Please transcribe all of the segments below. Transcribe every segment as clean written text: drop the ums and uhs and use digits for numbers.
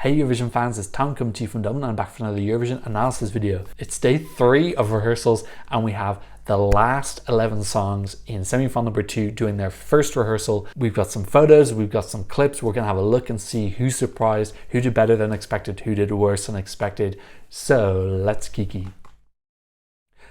Hey Eurovision fans, it's Tom coming to you from Dublin. I'm back for another Eurovision analysis video. It's day 3 of rehearsals and we have the last 11 songs in semi-final number 2 doing their first rehearsal. We've got some photos, we've got some clips. We're gonna have a look and see who surprised, who did better than expected, who did worse than expected. So let's kiki.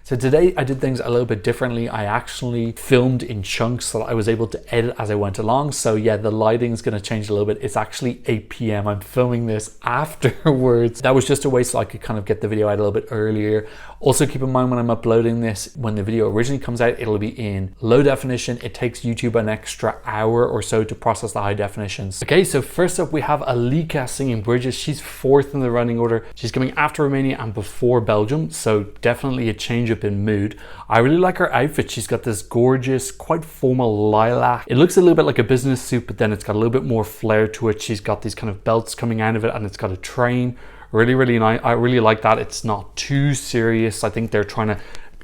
So today I did things a little bit differently. I actually filmed in chunks so that I was able to edit as I went along. So yeah, the lighting is going to change a little bit. It's actually 8 p.m. I'm filming this afterwards. That was just a way so I could kind of get the video out a little bit earlier. Also keep in mind when I'm uploading this, when the video originally comes out, it'll be in low definition. It takes YouTube an extra hour or so to process the high definitions. Okay, so first up we have Alika singing Bridges. She's 4th in the running order. She's coming after Romania and before Belgium. So definitely a change in mood. I really like her outfit. She's got this gorgeous, quite formal lilac. It looks a little bit like a business suit, but then it's got a little bit more flair to it. She's got these kind of belts coming out of it and it's got a train. Really nice. I really like that. It's not too serious. I think they're trying to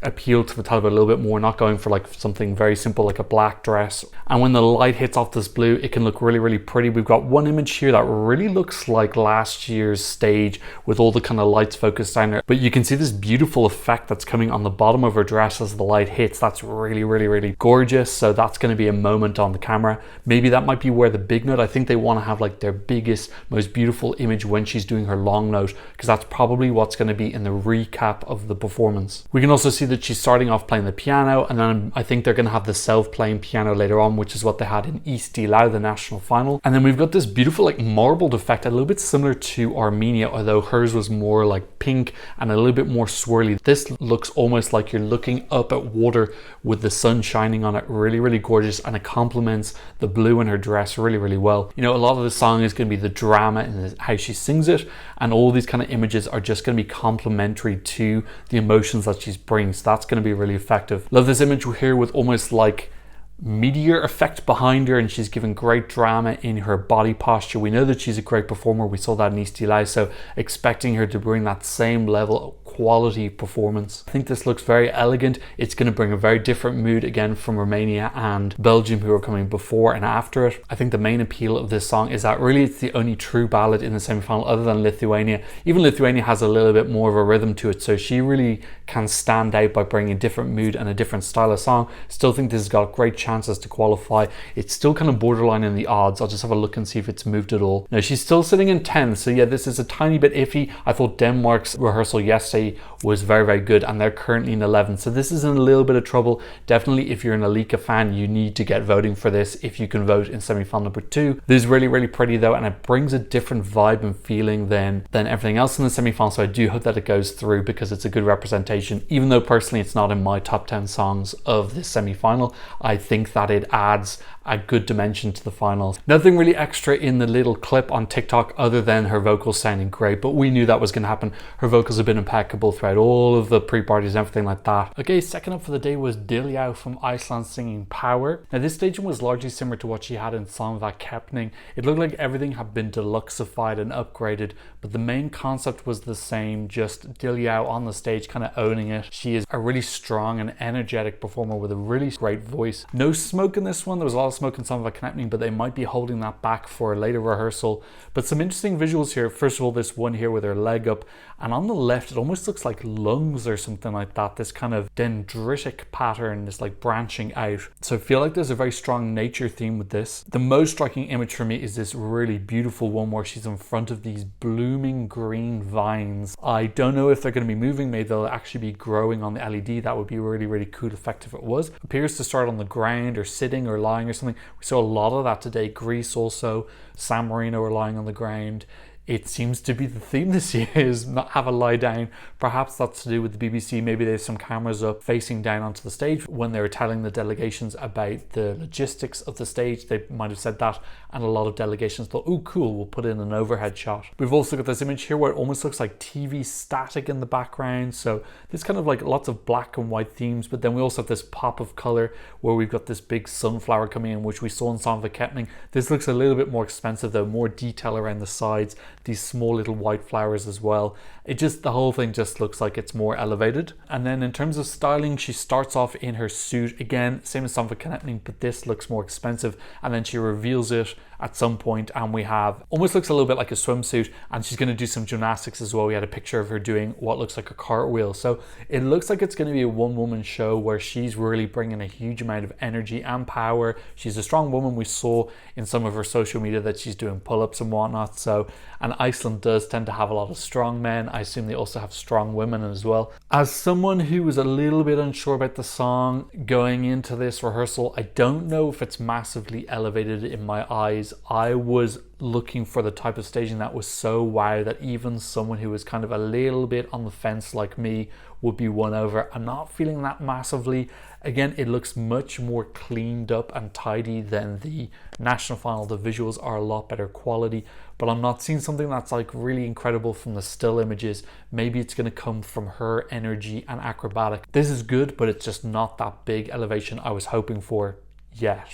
appeal to the talent a little bit more, not going for like something very simple like a black dress. And when the light hits off this blue, it can look really pretty. We've got one image here that really looks like last year's stage with all the kind of lights focused down there, but you can see this beautiful effect that's coming on the bottom of her dress as the light hits. That's really gorgeous. So that's going to be a moment on the camera. Maybe that might be where the big note, I think they want to have like their biggest, most beautiful image when she's doing her long note, because that's probably what's going to be in the recap of the performance. We can also see that she's starting off playing the piano, and then I think they're going to have the self-playing piano later on, which is what they had in Iceland, the national final. And then we've got this beautiful like marbled effect, a little bit similar to Armenia, although hers was more like pink and a little bit more swirly. This looks almost like you're looking up at water with the sun shining on it. Really gorgeous, and it complements the blue in her dress really well. You know, a lot of the song is going to be the drama and how she sings it, and all these kind of images are just going to be complementary to the emotions that she's bringing. So that's going to be really effective. Love this image here with almost like meteor effect behind her, and she's giving great drama in her body posture. We know that she's a great performer. We saw that in Estonia, so expecting her to bring that same level of quality performance. I think this looks very elegant. It's going to bring a very different mood again from Romania and Belgium, who are coming before and after it. I think the main appeal of this song is that really it's the only true ballad in the semi-final other than Lithuania. Even Lithuania has a little bit more of a rhythm to it, so she really can stand out by bringing a different mood and a different style of song. Still think this has got great chances to qualify. It's still kind of borderline in the odds. I'll just have a look and see if it's moved at all. Now she's still sitting in 10th, so yeah, this is a tiny bit iffy. I thought Denmark's rehearsal yesterday was very good, and they're currently in 11th, so this is in a little bit of trouble. Definitely if you're an Alika fan, you need to get voting for this if you can vote in semi-final number 2. This is really pretty though, and it brings a different vibe and feeling than everything else in the semi-final, so I do hope that it goes through because it's a good representation. Even though personally it's not in my top 10 songs of this semi-final, I think that it adds a good dimension to the finals. Nothing really extra in the little clip on TikTok other than her vocals sounding great, but we knew that was going to happen. Her vocals have been impeccable throughout all of the pre-parties and everything like that. Okay, second up for the day was Diljau from Iceland singing Power. Now this staging was largely similar to what she had in Song of Keppning. It looked like everything had been deluxeified and upgraded, but the main concept was the same, just Diljau on the stage kind of owning it. She is a really strong and energetic performer with a really great voice. No smoke in this one. There was a lot of smoke in Song of Keppning, but they might be holding that back for a later rehearsal. But some interesting visuals here. First of all, this one here with her leg up, and on the left it almost looks like lungs or something like that, this kind of dendritic pattern, this like branching out. So I feel like there's a very strong nature theme with this. The most striking image for me is this really beautiful one where she's in front of these blooming green vines. I don't know if they're going to be moving. Maybe they'll actually be growing on the LED. That would be a really cool effect if it was. Appears to start on the ground or sitting or lying or something. We saw a lot of that today. Greece also, San Marino are lying on the ground. It seems to be the theme this year is not have a lie down. Perhaps that's to do with the BBC. Maybe there's some cameras up facing down onto the stage when they were telling the delegations about the logistics of the stage. They might have said that, and a lot of delegations thought, oh cool, we'll put in an overhead shot. We've also got this image here where it almost looks like TV static in the background. So this kind of like lots of black and white themes, but then we also have this pop of color where we've got this big sunflower coming in, which we saw in Song of Keppning. This looks a little bit more expensive though, more detail around the sides. These small little white flowers as well. The whole thing just looks like it's more elevated. And then in terms of styling, she starts off in her suit again, same as Song of Keppning, but this looks more expensive, and then she reveals it at some point, and we have almost looks a little bit like a swimsuit, and she's going to do some gymnastics as well. We had a picture of her doing what looks like a cartwheel. So it looks like it's going to be a one-woman show where she's really bringing a huge amount of energy and power. She's a strong woman. We saw in some of her social media that she's doing pull-ups and whatnot. So, and Iceland does tend to have a lot of strong men. I assume they also have strong women as well. As someone who was a little bit unsure about the song going into this rehearsal, I don't know if it's massively elevated in my eyes. I was looking for the type of staging that was so wow that even someone who was kind of a little bit on the fence like me would be won over. I'm not feeling that massively. Again, it looks much more cleaned up and tidy than the national final. The visuals are a lot better quality, but I'm not seeing something that's like really incredible from the still images. Maybe it's going to come from her energy and acrobatic. This is good, but it's just not that big elevation I was hoping for yet.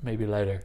Maybe later.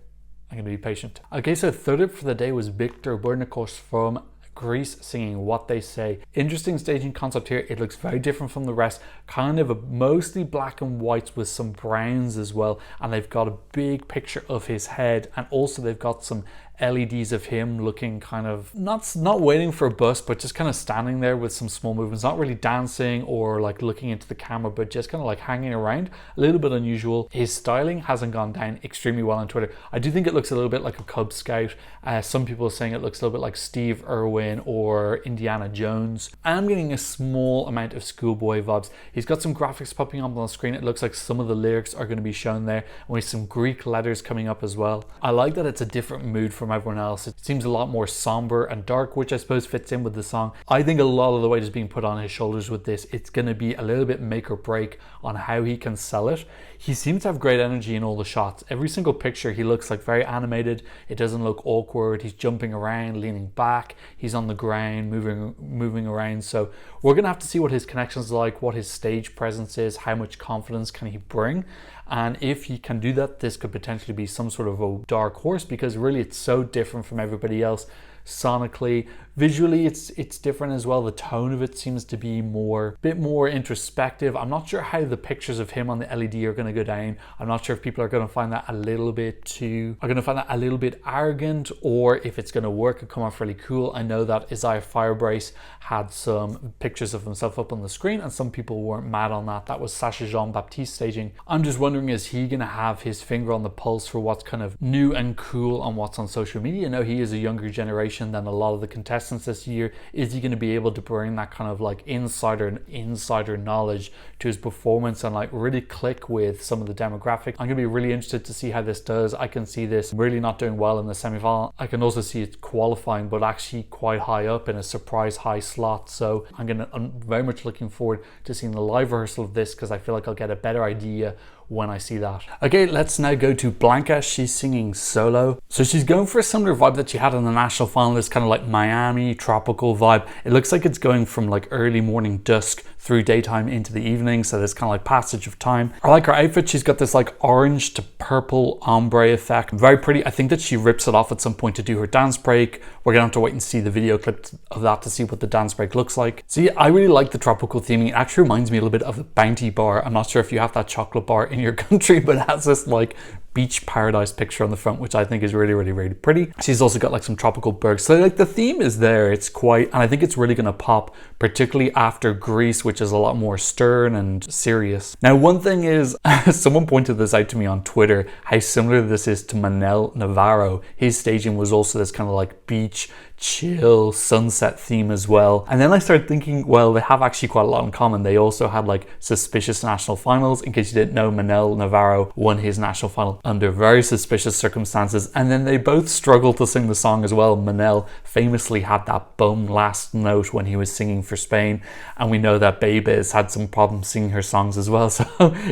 I'm going to be patient. Okay, so third up for the day was Victor Bernikos from Greece singing What They Say. Interesting staging concept here. It looks very different from the rest, kind of a mostly black and whites with some browns as well, and they've got a big picture of his head, and also they've got some LEDs of him looking kind of not waiting for a bus, but just kind of standing there with some small movements, not really dancing or like looking into the camera, but just kind of like hanging around. A little bit unusual. His styling hasn't gone down extremely well on Twitter. I do think it looks a little bit like a Cub Scout. Some people are saying it looks a little bit like Steve Irwin or Indiana Jones. I'm getting a small amount of schoolboy vibes. He's got some graphics popping up on the screen. It looks like some of the lyrics are going to be shown there, and with some Greek letters coming up as well. I like that it's a different mood from everyone else. It seems a lot more somber and dark, which I suppose fits in with the song. I think a lot of the weight is being put on his shoulders with this. It's going to be a little bit make or break on how he can sell it. He seems to have great energy in all the shots. Every single picture he looks like very animated. It doesn't look awkward. He's jumping around, leaning back. He's on the ground, moving around. So we're going to have to see what his connections are like, what his stage presence is, how much confidence can he bring. And if he can do that, this could potentially be some sort of a dark horse, because really it's so different from everybody else. Sonically, visually, it's different as well. The tone of it seems to be a bit more introspective. I'm not sure how the pictures of him on the LED are going to go down. I'm not sure if people are going to find that a little bit arrogant, or if it's going to work and come off really cool. I know that Isaiah Firebrace had some pictures of himself up on the screen, and some people weren't mad on that. That was Sacha Jean-Baptiste staging. I'm just wondering, is he going to have his finger on the pulse for what's kind of new and cool on what's on social media? You know, he is a younger generation than a lot of the contestants this year. Is he going to be able to bring that kind of like insider knowledge to his performance and like really click with some of the demographic? I'm going to be really interested to see how this does. I can see this really not doing well in the semi-final. I can also see it qualifying, but actually quite high up in a surprise high slot. So I'm very much looking forward to seeing the live rehearsal of this, because I feel like I'll get a better idea when I see that. Okay, let's now go to Blanca. She's singing Solo. So she's going for a similar vibe that she had in the national final, this kind of like Miami tropical vibe. It looks like it's going from like early morning dusk through daytime into the evening, so there's kind of like passage of time. I like her outfit. She's got this like orange to purple ombre effect. Very pretty. I think that she rips it off at some point to do her dance break. We're gonna have to wait and see the video clip of that to see what the dance break looks like. So yeah, I really like the tropical theming. It actually reminds me a little bit of the Bounty bar. I'm not sure if you have that chocolate bar in your country, but it has this like beach paradise picture on the front, which I think is really pretty. She's also got like some tropical bergs. So like the theme is there. It's quite, and I think it's really going to pop, particularly after Greece, which is a lot more stern and serious. Now, one thing is, someone pointed this out to me on Twitter, how similar this is to Manel Navarro. His staging was also this kind of like beach, chill, sunset theme as well. And then I started thinking, well, they have actually quite a lot in common. They also had like suspicious national finals. In case you didn't know, Manel Navarro won his national final under very suspicious circumstances, and then they both struggled to sing the song as well. Manel famously had that bum last note when he was singing for Spain, and we know that Bebe has had some problems singing her songs as well, so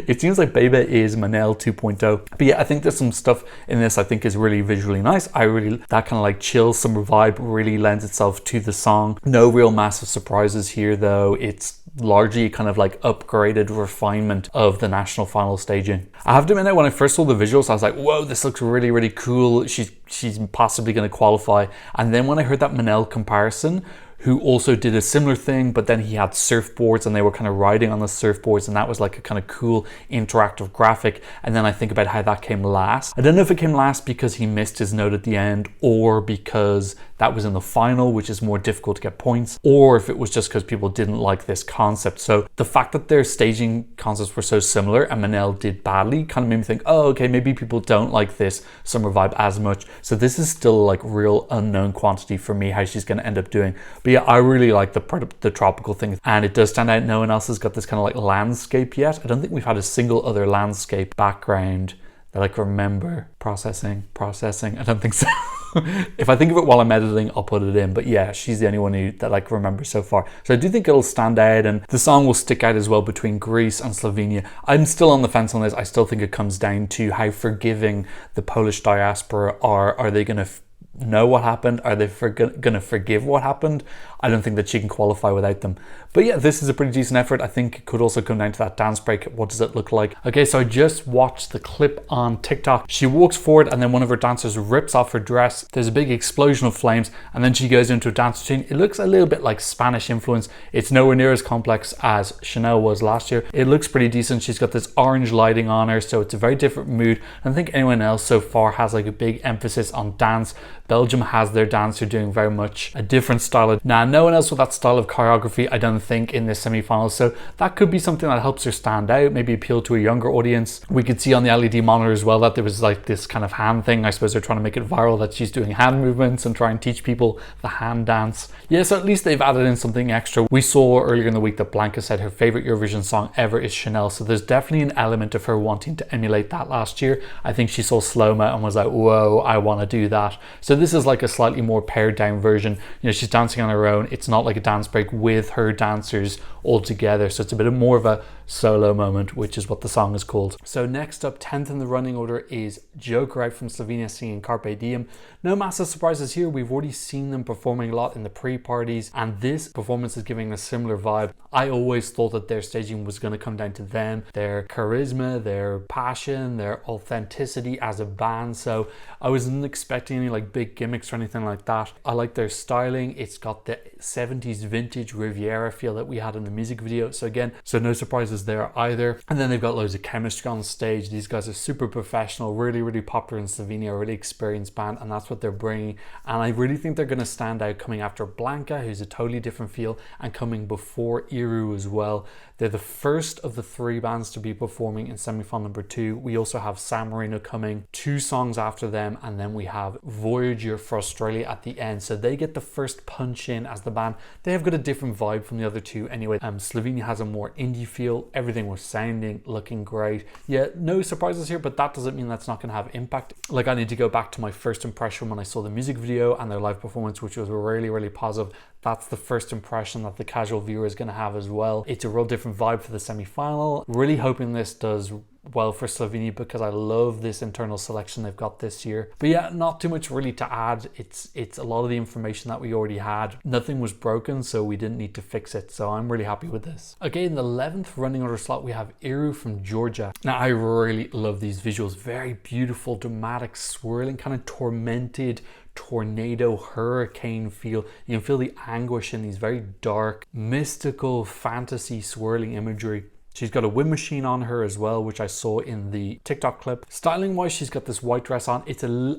it seems like Bebe is Manel 2.0. But yeah, I think there's some stuff in this I think is really visually nice. That kind of like chill summer vibe really lends itself to the song. No real massive surprises here though. It's largely kind of like upgraded refinement of the national final staging. I have to admit, when I first saw the visuals, I was like, whoa, this looks really cool. She's possibly going to qualify. And then when I heard that Manel comparison, who also did a similar thing, but then he had surfboards and they were kind of riding on the surfboards, and that was like a kind of cool interactive graphic. And then I think about how that came last. I don't know if it came last because he missed his note at the end, or because that was in the final, which is more difficult to get points, or if it was just because people didn't like this concept. So the fact that their staging concepts were so similar and Manel did badly kind of made me think, oh, okay, maybe people don't like this summer vibe as much. So this is still like real unknown quantity for me, how she's going to end up doing. But yeah, I really like the tropical thing, and it does stand out. No one else has got this kind of like landscape yet. I don't think we've had a single other landscape background that I can remember. Processing. I don't think so. If I think of it while I'm editing, I'll put it in. But yeah, she's the only one that I can remember so far. So I do think it'll stand out, and the song will stick out as well between Greece and Slovenia. I'm still on the fence on this. I still think it comes down to how forgiving the Polish diaspora are. Are they going to know what happened? Are they going to forgive what happened? I don't think that she can qualify without them. But yeah, this is a pretty decent effort. I think it could also come down to that dance break. What does it look like? Okay, so I just watched the clip on TikTok. She walks forward and then one of her dancers rips off her dress. There's a big explosion of flames and then she goes into a dance routine. It looks a little bit like Spanish influence. It's nowhere near as complex as Chanel was last year. It looks pretty decent. She's got this orange lighting on her, so it's a very different mood. I don't think anyone else so far has like a big emphasis on dance. Belgium has their dancer doing very much a different style. Now, no one else with that style of choreography, I don't think, in this semi-final. So that could be something that helps her stand out, maybe appeal to a younger audience. We could see on the LED monitor as well that there was like this kind of hand thing. I suppose they're trying to make it viral that she's doing hand movements and try and teach people the hand dance. Yeah, so at least they've added in something extra. We saw earlier in the week that Blanca said her favorite Eurovision song ever is Chanel. So there's definitely an element of her wanting to emulate that last year. I think she saw Slow-Mo and was like, whoa, I want to do that. So this is like a slightly more pared down version. You know, she's dancing on her own. It's not like a dance break with her dancers all together. So it's a bit more of a solo moment, which is what the song is called. So next up, 10th in the running order is Joker out from Slovenia singing Carpe Diem. No massive surprises here. We've already seen them performing a lot in the pre-parties, and this performance is giving a similar vibe. I always thought that their staging was going to come down to them, their charisma, their passion, their authenticity as a band. So I wasn't expecting any like big gimmicks or anything like that. I like their styling. It's got the 70s vintage Riviera feel that we had in the music video. So again, so no surprises there either. And then they've got loads of chemistry on stage. These guys are super professional, really popular in Slovenia, a really experienced band, and that's what they're bringing. And I really think they're going to stand out coming after Blanca, who's a totally different feel, and coming before Iru as well. They're the first of the three bands to be performing in semi-final number 2. We also have San Marino coming 2 songs after them, and then we have Voyager for Australia at the end. So they get the first punch in as the band. They have got a different vibe from the other two anyway. Slovenia has a more indie feel. Everything was sounding, looking great. Yeah, no surprises here, but that doesn't mean that's not going to have impact. Like, I need to go back to my first impression when I saw the music video and their live performance, which was really positive. That's the first impression that the casual viewer is going to have as well. It's a real different vibe for the semi-final. Really hoping this does well for Slovenia because I love this internal selection they've got this year. But yeah, not too much really to add. It's a lot of the information that we already had. Nothing was broken, so we didn't need to fix it. So I'm really happy with this. Okay, in the 11th running order slot, we have Iru from Georgia. Now, I really love these visuals. Very beautiful, dramatic, swirling, kind of tormented tornado hurricane feel. You can feel the anguish in these very dark, mystical, fantasy swirling imagery. She's got a wind machine on her as well, which I saw in the TikTok clip. Styling wise, she's got this white dress on.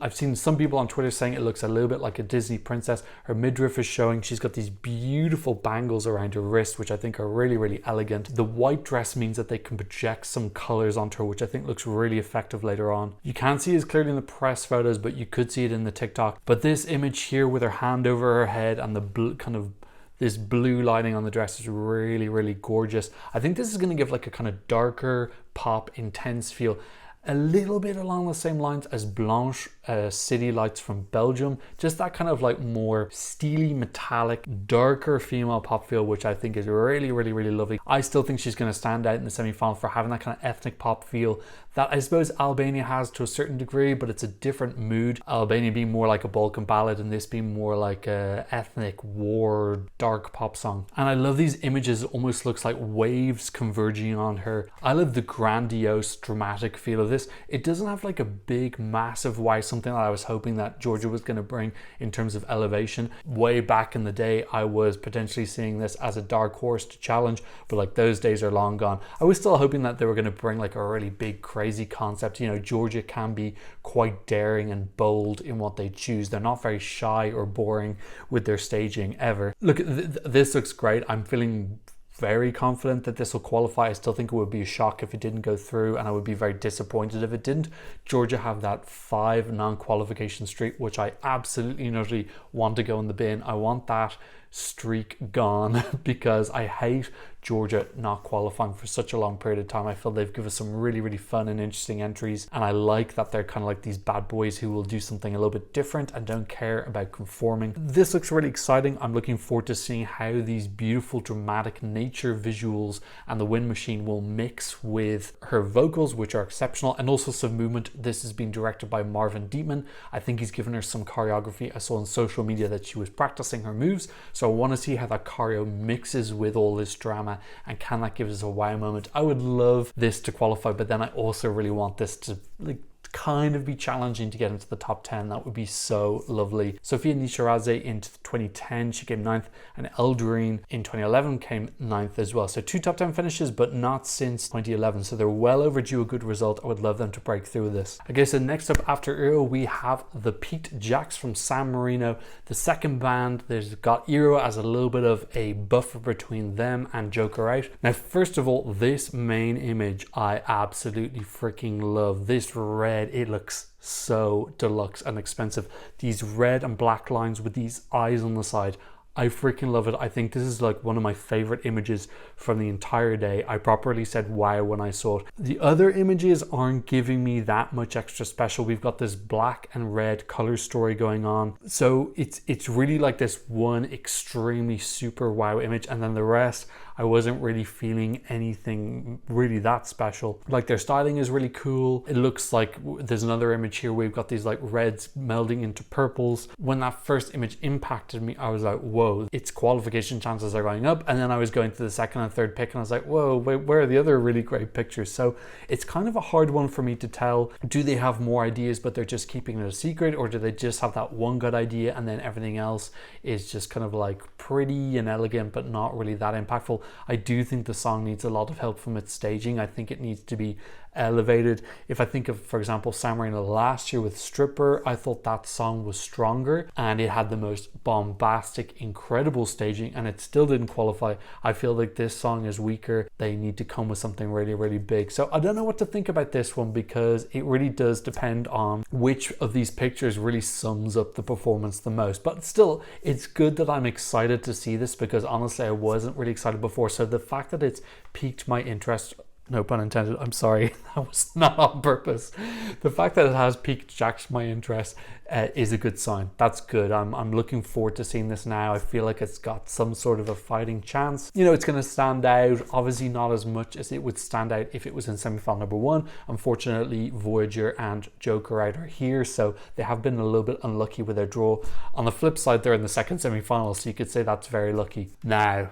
I've seen some people on Twitter saying it looks a little bit like a Disney princess. Her midriff is showing. She's got these beautiful bangles around her wrist, which I think are really elegant. The white dress means that they can project some colors onto her, which I think looks really effective later on. You can't see it as clearly in the press photos, but you could see it in the TikTok. But this image here with her hand over her head and the blue, kind of this blue lighting on the dress is really gorgeous. I think this is going to give like a kind of darker pop, intense feel. A little bit along the same lines as Blanche City Lights from Belgium. Just that kind of like more steely, metallic, darker female pop feel, which I think is really lovely. I still think she's going to stand out in the semi-final for having that kind of ethnic pop feel that I suppose Albania has to a certain degree, but it's a different mood. Albania being more like a Balkan ballad and this being more like a ethnic war dark pop song. And I love these images. It almost looks like waves converging on her. I love the grandiose dramatic feel of this. It doesn't have like a big massive wow, something that I was hoping that Georgia was going to bring in terms of elevation. Way back in the day I was potentially seeing this as a dark horse to challenge, but like those days are long gone. I was still hoping that they were going to bring like a really big crazy concept. You know, Georgia can be quite daring and bold in what they choose. They're not very shy or boring with their staging ever. Look, this looks great. I'm feeling very confident that this will qualify. I still think it would be a shock if it didn't go through, and I would be very disappointed if it didn't. Georgia have that 5 non-qualification streak, which I absolutely utterly want to go in the bin. I want that streak gone because I hate Georgia not qualifying for such a long period of time. I feel they've given us some really fun and interesting entries, and I like that they're kind of like these bad boys who will do something a little bit different and don't care about conforming. This looks really exciting. I'm looking forward to seeing how these beautiful dramatic nature visuals and the wind machine will mix with her vocals, which are exceptional, and also some movement. This has been directed by Marvin Dietman. I think he's given her some choreography. I saw on social media that she was practicing her moves, so I want to see how that choreo mixes with all this drama, and can that give us a wow moment. I would love this to qualify, but then I also really want this to like kind of be challenging to get into the top 10. That would be so lovely. Sofia Nisharadze in 2010, she came 9th, and Eldrine in 2011 came 9th as well. So 2 top 10 finishes, but not since 2011. So they're well overdue a good result. I would love them to break through this. Okay, so next up after Eero, we have the Pete Jacks from San Marino, the second band. There's got Eero as a little bit of a buffer between them and Joker Out. Now, first of all, this main image I absolutely freaking love. This red, it looks so deluxe and expensive. These red and black lines with these eyes on the side, I freaking love it. I think this is like one of my favorite images from the entire day. I properly said wow when I saw it. The other images aren't giving me that much extra special. We've got this black and red color story going on. So it's really like this one extremely super wow image, and then the rest I wasn't really feeling anything really that special. Like their styling is really cool. It looks like there's another image here where we've got these like reds melding into purples. When that first image impacted me, I was like, whoa, its qualification chances are going up. And then I was going to the second and third pick and I was like, whoa, where are the other really great pictures? So it's kind of a hard one for me to tell. Do they have more ideas but they're just keeping it a secret, or do they just have that one good idea and then everything else is just kind of like pretty and elegant but not really that impactful? I do think the song needs a lot of help from its staging. I think it needs to be elevated. If I think of, for example, San Marino last year with Stripper, I thought that song was stronger and it had the most bombastic, incredible staging, and it still didn't qualify. I feel like this song is weaker. They need to come with something really big. So I don't know what to think about this one, because it really does depend on which of these pictures really sums up the performance the most. But still, it's good that I'm excited to see this, because honestly I wasn't really excited before. So the fact that it's piqued my interest, no pun intended, I'm sorry, that was not on purpose. The fact that it has piqued my interest is a good sign. That's good. I'm looking forward to seeing this now. I feel like it's got some sort of a fighting chance. You know, it's going to stand out, obviously not as much as it would stand out if it was in semi-final number 1. Unfortunately, Voyager and Joker Out are here, so they have been a little bit unlucky with their draw. On the flip side, they're in the second semi-final, so you could say that's very lucky. Now,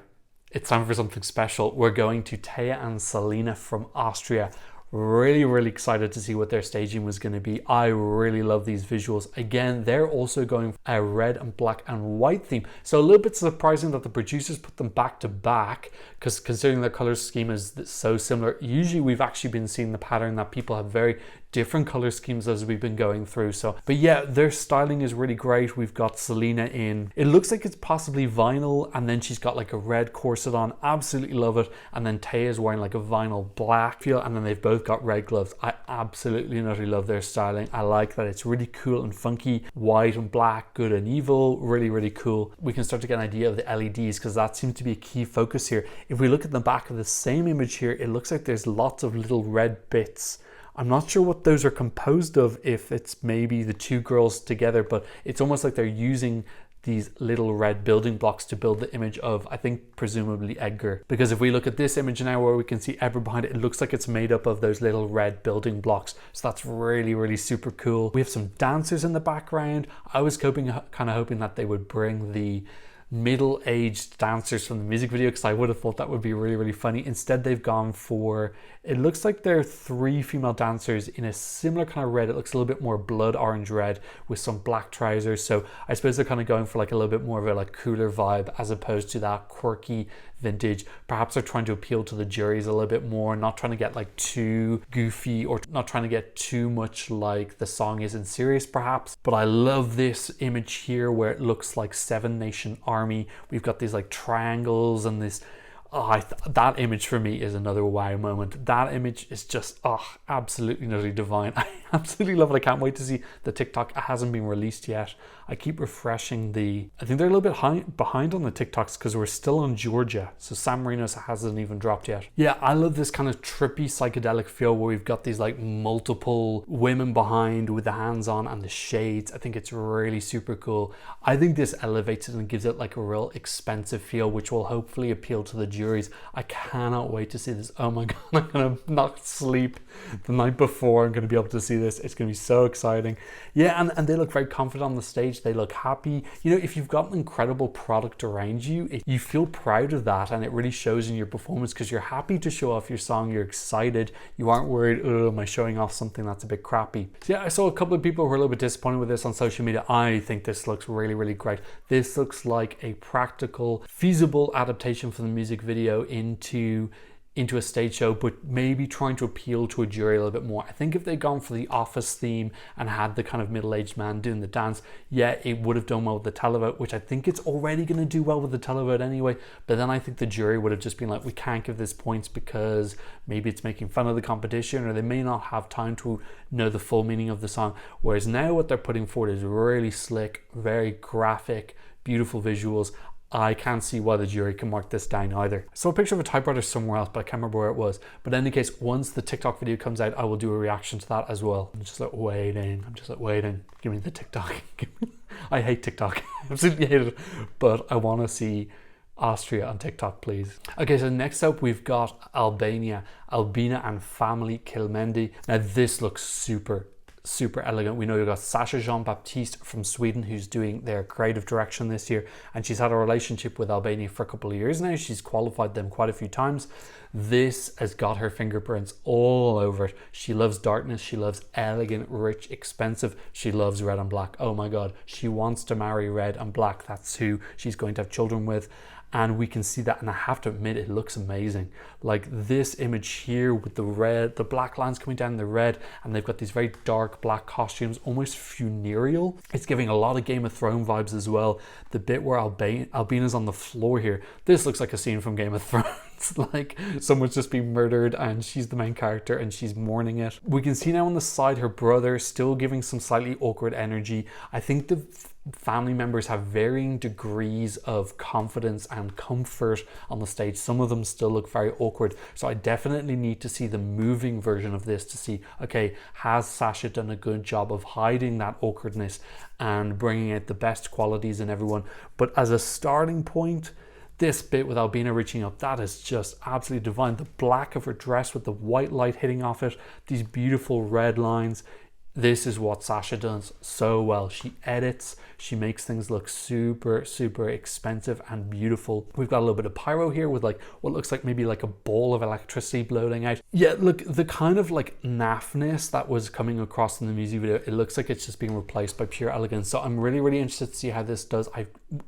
it's time for something special. We're going to Taya and Selena from Austria. Really excited to see what their staging was going to be. I really love these visuals. Again, they're also going a red and black and white theme. So a little bit surprising that the producers put them back to back, because considering their color scheme is so similar, usually we've actually been seeing the pattern that people have very different color schemes as we've been going through. So, but yeah, their styling is really great. We've got Selena in, it looks like it's possibly vinyl, and then she's got like a red corset on. Absolutely love it. And then Taya is wearing like a vinyl black feel, and then they've both got red gloves. I absolutely and utterly love their styling. I like that it's really cool and funky. White and black, good and evil, really cool. We can start to get an idea of the LEDs, because that seems to be a key focus here. If we look at the back of the same image here, it looks like there's lots of little red bits. I'm not sure what those are composed of, if it's maybe the two girls together, but it's almost like they're using these little red building blocks to build the image of, I think, presumably Edgar. Because if we look at this image now where we can see Edgar behind it, it looks like it's made up of those little red building blocks. So that's really, really super cool. We have some dancers in the background. I was kind of hoping that they would bring the middle-aged dancers from the music video, because I would have thought that would be really, really funny. Instead, they've gone for, it looks like there are 3 female dancers in a similar kind of red. It looks a little bit more blood orange red with some black trousers. So I suppose they're kind of going for like a little bit more of a like cooler vibe as opposed to that quirky vintage. Perhaps they're trying to appeal to the juries a little bit more, not trying to get like too goofy or not trying to get too much like the song isn't serious perhaps. But I love this image here where it looks like Seven Nation Army. We've got these like triangles and this, that image for me is another wow moment. That image is just absolutely nutty divine. I absolutely love it. I can't wait to see the TikTok. It hasn't been released yet. I keep refreshing I think they're a little bit behind on the TikToks because we're still on Georgia. So San Marino's hasn't even dropped yet. Yeah, I love this kind of trippy psychedelic feel where we've got these like multiple women behind with the hands on and the shades. I think it's really super cool. I think this elevates it and gives it like a real expensive feel, which will hopefully appeal to the juries. I cannot wait to see this. Oh my God, I'm gonna not sleep the night before. I'm gonna be able to see this. It's gonna be so exciting. Yeah, and they look very confident on the stage. They look happy. You know, if you've got an incredible product around you, you feel proud of that, and it really shows in your performance because you're happy to show off your song. You're excited. You aren't worried, oh, am I showing off something that's a bit crappy? So yeah, I saw a couple of people who were a little bit disappointed with this on social media. I think this looks really, really great. This looks like a practical, feasible adaptation from the music video into a stage show, but maybe trying to appeal to a jury a little bit more. I think if they'd gone for the Office theme and had the kind of middle-aged man doing the dance, yeah, it would have done well with the televote, which I think it's already going to do well with the televote anyway. But then I think the jury would have just been like, we can't give this points because maybe it's making fun of the competition, or they may not have time to know the full meaning of the song. Whereas now what they're putting forward is really slick, very graphic, beautiful visuals. I can't see why the jury can mark this down either. I saw a picture of a typewriter somewhere else, but I can't remember where it was. But in any case, once the TikTok video comes out, I will do a reaction to that as well. I'm just like waiting. Give me the TikTok. I hate TikTok. I absolutely hate it. But I want to see Austria on TikTok, please. Okay, so next up we've got Albania and family Kilmendi. Now this looks super elegant. We know you've got Sasha Jean-Baptiste from Sweden who's doing their creative direction this year, and she's had a relationship with Albania for a couple of years now. She's qualified them quite a few times. This has got her fingerprints all over it. She loves darkness, she loves elegant, rich, expensive. She loves red and black. Oh my God, she wants to marry red and black. That's who she's going to have children with. And we can see that, and I have to admit, it looks amazing. Like this image here with the red, the black lines coming down the red, and they've got these very dark black costumes, almost funereal. It's giving a lot of Game of Thrones vibes as well. The bit where Albina's on the floor here, this looks like a scene from Game of Thrones. Like someone's just been murdered and she's the main character and she's mourning it. We can see now on the side her brother still giving some slightly awkward energy. I think the family members have varying degrees of confidence and comfort on the stage. Some of them still look very awkward. So I definitely need to see the moving version of this to see, okay, has Sasha done a good job of hiding that awkwardness and bringing out the best qualities in everyone? But as a starting point, this bit with Albina reaching up, that is just absolutely divine. The black of her dress with the white light hitting off it, these beautiful red lines. This is what Sasha does so well. She edits, she makes things look super expensive and beautiful. We've got a little bit of pyro here with like what looks like maybe like a ball of electricity blowing out. Yeah, look, the kind of like naffness that was coming across in the music video, it looks like it's just being replaced by pure elegance. So I'm really interested to see how this does.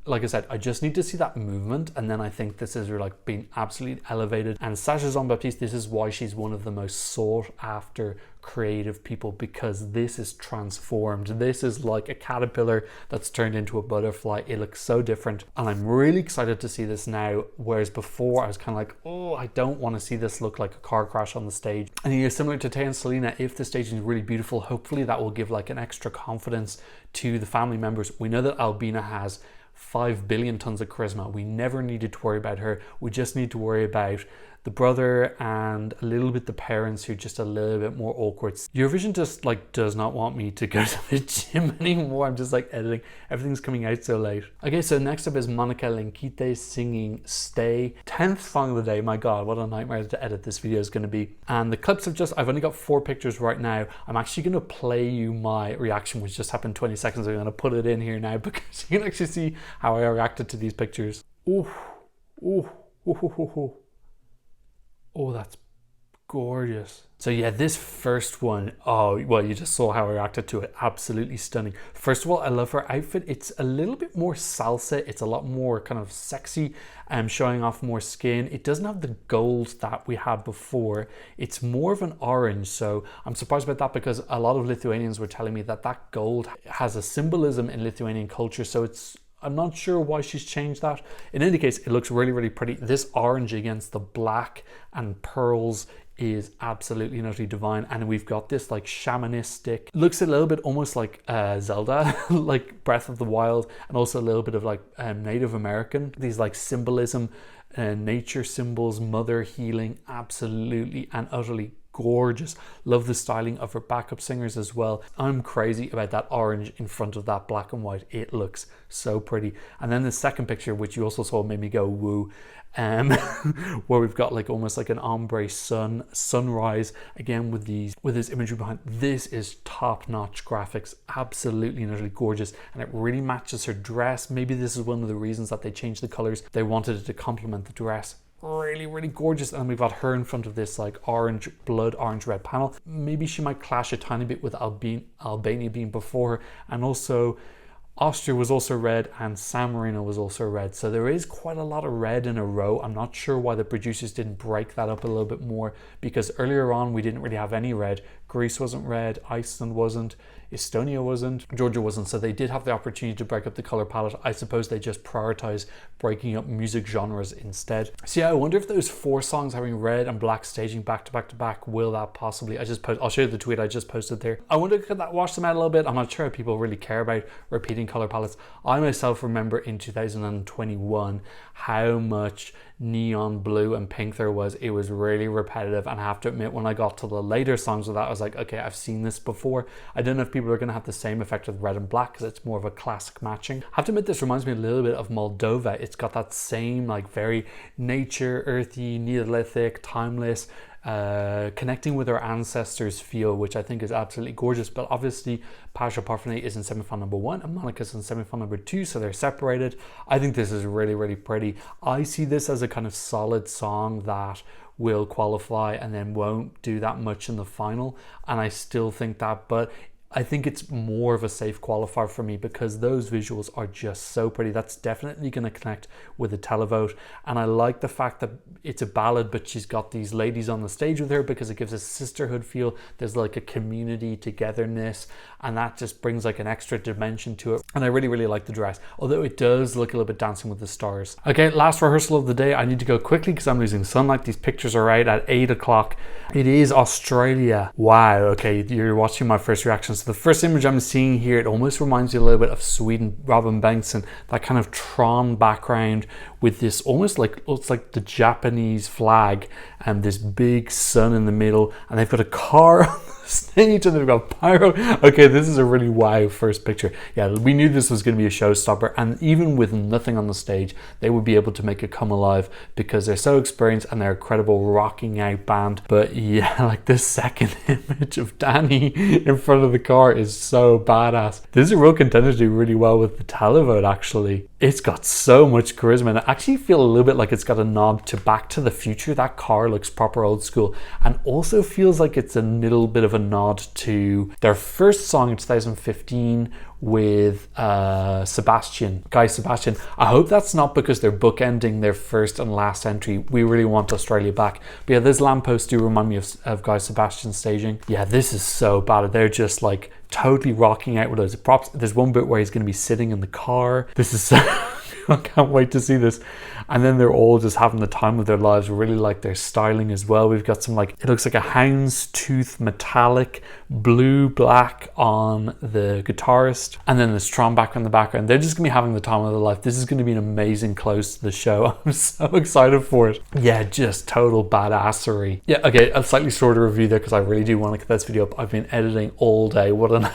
Like I said, I just need to see that movement, and then I think this is like being absolutely elevated. And Sasha Jean-Baptiste, this is why she's one of the most sought after creative people, because this is transformed. This is like a caterpillar that's turned into a butterfly. It looks so different, and I'm really excited to see this now, whereas before I was kind of like, oh, I don't want to see this look like a car crash on the stage. And you know, similar to Tay and Selena, if the staging is really beautiful, hopefully that will give like an extra confidence to the family members. We know that Albina has 5 billion tons of charisma. We never needed to worry about her. We just need to worry about the brother and a little bit the parents, who are just a little bit more awkward. Eurovision just like does not want me to go to the gym anymore. I'm just like editing. Everything's coming out so late. Okay, so next up is Monica Lenkite singing Stay. 10th song of the day. My God, what a nightmare to edit this video is going to be. And the clips I've only got 4 pictures right now. I'm actually going to play you my reaction, which just happened 20 seconds ago. I'm going to put it in here now because you can actually see how I reacted to these pictures. Oh, oh, oh, oh, oh, oh. Oh, that's gorgeous. So yeah, this first one, oh, well, you just saw how I reacted to it. Absolutely stunning. First of all, I love her outfit. It's a little bit more salsa. It's a lot more kind of sexy and showing off more skin. It doesn't have the gold that we had before. It's more of an orange. So I'm surprised about that because a lot of Lithuanians were telling me that that gold has a symbolism in Lithuanian culture. So I'm not sure why she's changed that. In any case, it looks really, really pretty. This orange against the black and pearls is absolutely utterly divine. And we've got this like shamanistic, looks a little bit almost like Zelda, like Breath of the Wild, and also a little bit of like Native American. These like symbolism, nature symbols, mother healing, absolutely and utterly gorgeous. Love the styling of her backup singers as well. I'm crazy about that orange in front of that black and white. It looks so pretty. And then the second picture, which you also saw, made me go woo, where we've got like almost like an ombre sunrise again with this imagery behind. This is top-notch graphics, absolutely and utterly gorgeous, and it really matches her dress. Maybe this is one of the reasons that they changed the colors. They wanted it to complement the dress. Really, really gorgeous. And we've got her in front of this like orange, blood orange red panel. Maybe she might clash a tiny bit with Albania being before her, and also Austria was also red and San Marino was also red. So there is quite a lot of red in a row. I'm not sure why the producers didn't break that up a little bit more, because earlier on we didn't really have any red. Greece wasn't red, Iceland wasn't, Estonia wasn't, Georgia wasn't. So they did have the opportunity to break up the color palette. I suppose they just prioritize breaking up music genres instead. So yeah, I wonder if those 4 songs having red and black staging back to back to back, will that possibly, I'll show you the tweet I just posted there. I wonder, could that wash them out a little bit? I'm not sure if people really care about repeating color palettes. I myself remember in 2021 how much neon blue and pink there was. It was really repetitive, and I have to admit, when I got to the later songs of that, I was like, okay, I've seen this before. I don't know if people are going to have the same effect with red and black because it's more of a classic matching. I have to admit, this reminds me a little bit of Moldova. It's got that same like very nature, earthy, Neolithic, timeless, connecting with our ancestors feel, which I think is absolutely gorgeous. But obviously Pasha Parfene is in semi-final number 1 and Monica's in semi-final number 2, so they're separated. I think this is really, really pretty. I see this as a kind of solid song that will qualify and then won't do that much in the final, and I still think that, but I think it's more of a safe qualifier for me because those visuals are just so pretty. That's definitely going to connect with the televote. And I like the fact that it's a ballad, but she's got these ladies on the stage with her because it gives a sisterhood feel. There's like a community togetherness, and that just brings like an extra dimension to it. And I really, really like the dress, although it does look a little bit Dancing with the Stars. Okay, last rehearsal of the day. I need to go quickly because I'm losing sunlight. These pictures are out at 8 o'clock. It is Australia. Wow. Okay, you're watching my first reactions. The first image I'm seeing here, it almost reminds me a little bit of Sweden, Robin Bengtsson, that kind of Tron background with this almost like, looks like the Japanese flag and this big sun in the middle, and they've got a car on the stage and they've got pyro. Okay, this is a really wow first picture. Yeah, we knew this was going to be a showstopper, and even with nothing on the stage, they would be able to make it come alive because they're so experienced and they're a credible rocking out band. But yeah, like this second image of Danny in front of the car is so badass. This is a real contender to do really well with the televote, actually. It's got so much charisma, and I actually feel a little bit like it's got a nod to Back to the Future. That car looks proper old school, and also feels like it's a little bit of a nod to their first song in 2015 with Sebastian, Guy Sebastian. I hope that's not because they're bookending their first and last entry. We really want Australia back. But yeah, those lampposts do remind me of Guy Sebastian staging. Yeah, this is so bad. They're just like totally rocking out with those props. There's one bit where he's going to be sitting in the car. This is so I can't wait to see this. And then they're all just having the time of their lives. Really like their styling as well. We've got some like, it looks like a houndstooth metallic blue black on the guitarist, and then the strong back in the background. They're just gonna be having the time of their life. This is gonna be an amazing close to the show. I'm so excited for it. Yeah, just total badassery. Yeah, okay, a slightly shorter review there because I really do want to get this video up. I've been editing all day. What an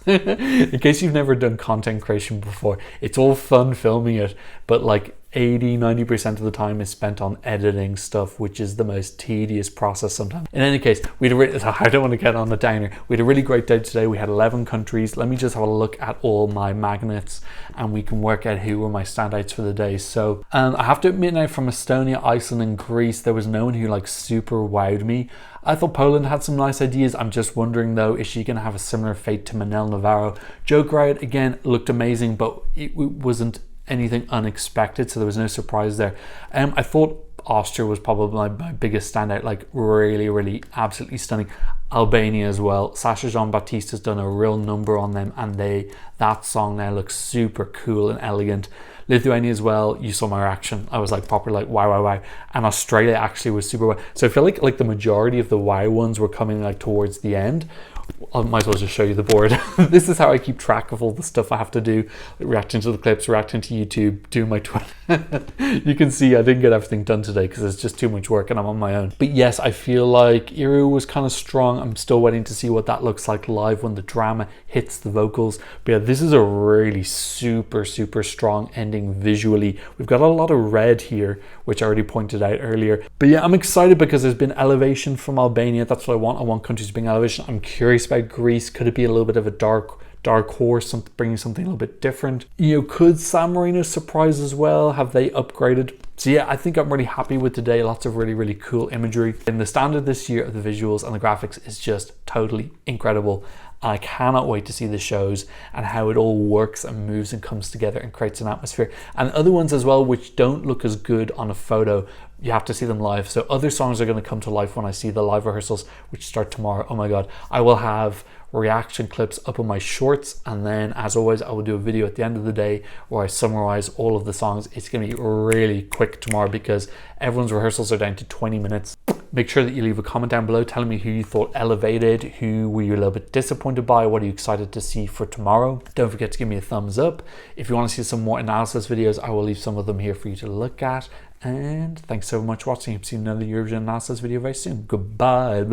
in case you've never done content creation before, it's all fun filming it, but like 80-90% of the time is spent on editing stuff, which is the most tedious process sometimes. In any case, I don't want to get on a downer. We had a really great day today. We had 11 countries. Let me just have a look at all my magnets and we can work out who were my standouts for the day. So I have to admit now, from Estonia, Iceland and Greece, there was no one who like super wowed me. I thought Poland had some nice ideas. I'm just wondering though, is she going to have a similar fate to Manel Navarro? Joke Riot again looked amazing, but it wasn't anything unexpected, so there was no surprise there. I thought Austria was probably my biggest standout, like really absolutely stunning. Albania as well. Sasha Jean-Baptiste has done a real number on them, and that song now looks super cool and elegant. Lithuania as well, you saw my reaction. I was like proper like wow. And Australia actually was super wow. So I feel like the majority of the wow ones were coming like towards the end. I might as well just show you the board. This is how I keep track of all the stuff I have to do, reacting to the clips, reacting to YouTube, doing my Twitter. You can see I didn't get everything done today because it's just too much work and I'm on my own. But yes, I feel like Iru was kind of strong. I'm still waiting to see what that looks like live when the drama hits the vocals. But yeah, this is a really super strong ending visually. We've got a lot of red here, which I already pointed out earlier. But yeah, I'm excited because there's been elevation from Albania. That's what I want. I want countries to bring elevation. I'm curious about Greece. Could it be a little bit of a dark horse, bringing something a little bit different? You know, could San Marino surprise as well? Have they upgraded? So yeah, I think I'm really happy with today. Lots of really cool imagery. And the standard this year of the visuals and the graphics is just totally incredible. I cannot wait to see the shows and how it all works and moves and comes together and creates an atmosphere. And other ones as well, which don't look as good on a photo, you have to see them live. So other songs are going to come to life when I see the live rehearsals, which start tomorrow. Oh my God. I will have reaction clips up on my shorts, and then as always I will do a video at the end of the day where I summarize all of the songs. It's going to be really quick tomorrow because everyone's rehearsals are down to 20 minutes. Make sure that you leave a comment down below telling me who you thought elevated, who were you a little bit disappointed by, what are you excited to see for tomorrow. Don't forget to give me a thumbs up. If you want to see some more analysis videos, I will leave some of them here for you to look at. And thanks so much for watching. I'll see you in another Eurovision analysis video very soon. Goodbye.